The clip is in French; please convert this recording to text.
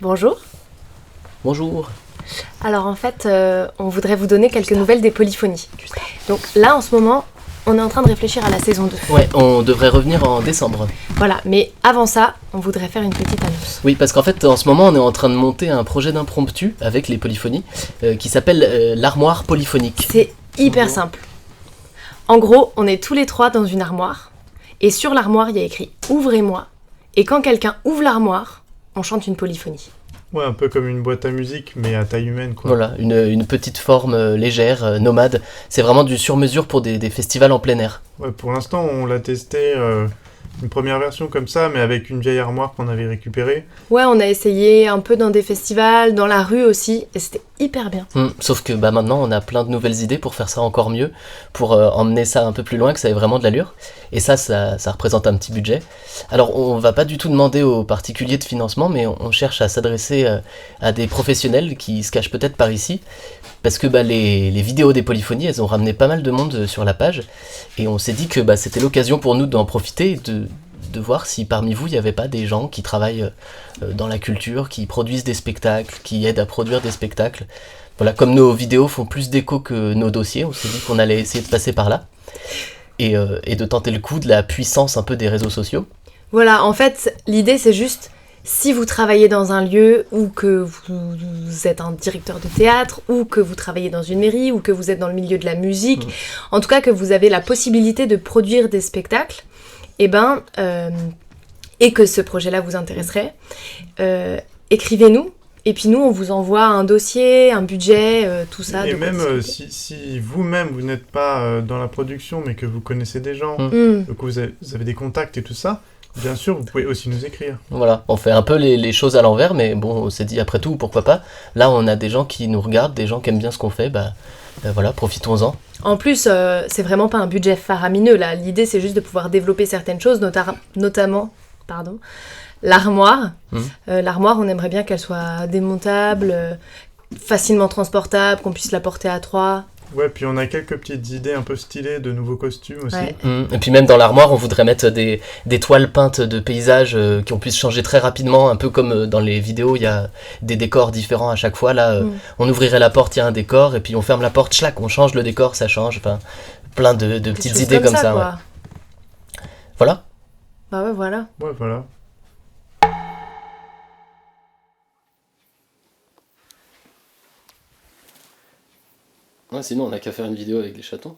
Bonjour. Bonjour. Alors en fait, on voudrait vous donner quelques nouvelles des polyphonies. Donc là, en ce moment, on est en train de réfléchir à la saison 2. Ouais, on devrait revenir en décembre. Voilà, mais avant ça, on voudrait faire une petite annonce. Oui, parce qu'en fait, en ce moment, on est en train de monter un projet d'impromptu avec les polyphonies qui s'appelle l'armoire polyphonique. C'est hyper simple. En gros, on est tous les trois dans une armoire, et sur l'armoire, il y a écrit « Ouvrez-moi », et quand quelqu'un ouvre l'armoire, on chante une polyphonie. Ouais, un peu comme une boîte à musique, mais à taille humaine, quoi. Voilà, une petite forme légère, nomade. C'est vraiment du sur-mesure pour des festivals en plein air. Ouais, pour l'instant, on l'a testé, une première version comme ça, mais avec une vieille armoire qu'on avait récupérée. Ouais, on a essayé un peu dans des festivals, dans la rue aussi, et c'était hyper bien. Sauf que maintenant, on a plein de nouvelles idées pour faire ça encore mieux, pour emmener ça un peu plus loin, que ça ait vraiment de l'allure. Et ça représente un petit budget. Alors, on va pas du tout demander aux particuliers de financement, mais on cherche à s'adresser à des professionnels qui se cachent peut-être par ici. Parce que les vidéos des polyphonies, elles ont ramené pas mal de monde sur la page. Et on s'est dit que c'était l'occasion pour nous d'en profiter et de voir si parmi vous, il n'y avait pas des gens qui travaillent dans la culture, qui produisent des spectacles, qui aident à produire des spectacles. Voilà, comme nos vidéos font plus d'écho que nos dossiers, on s'est dit qu'on allait essayer de passer par là. Et de tenter le coup de la puissance un peu des réseaux sociaux. Voilà, en fait, l'idée c'est juste, si vous travaillez dans un lieu, ou que vous êtes un directeur de théâtre, ou que vous travaillez dans une mairie, ou que vous êtes dans le milieu de la musique, en tout cas que vous avez la possibilité de produire des spectacles, et que ce projet-là vous intéresserait, écrivez-nous. Et puis nous, on vous envoie un dossier, un budget, tout ça. Et même si vous-même, vous n'êtes pas dans la production, mais que vous connaissez des gens, que vous avez des contacts et tout ça, bien sûr, vous pouvez aussi nous écrire. Voilà, on fait un peu les choses à l'envers, mais bon, on s'est dit après tout, pourquoi pas. Là, on a des gens qui nous regardent, des gens qui aiment bien ce qu'on fait, voilà, profitons-en. En plus, c'est vraiment pas un budget faramineux, là. L'idée, c'est juste de pouvoir développer certaines choses, notamment l'armoire. L'armoire, on aimerait bien qu'elle soit démontable, facilement transportable, qu'on puisse la porter à trois. Ouais, puis on a quelques petites idées un peu stylées de nouveaux costumes aussi. Ouais. Et puis même dans l'armoire, on voudrait mettre des toiles peintes de paysages qu'on puisse changer très rapidement, un peu comme dans les vidéos, il y a des décors différents à chaque fois. Là, on ouvrirait la porte, il y a un décor, et puis on ferme la porte, schlac, on change le décor, ça change. Enfin, plein de petites idées comme ça. Quoi. Ouais. Voilà. Bah ouais, voilà. Ouais, voilà. Ouais, sinon, on n'a qu'à faire une vidéo avec des chatons.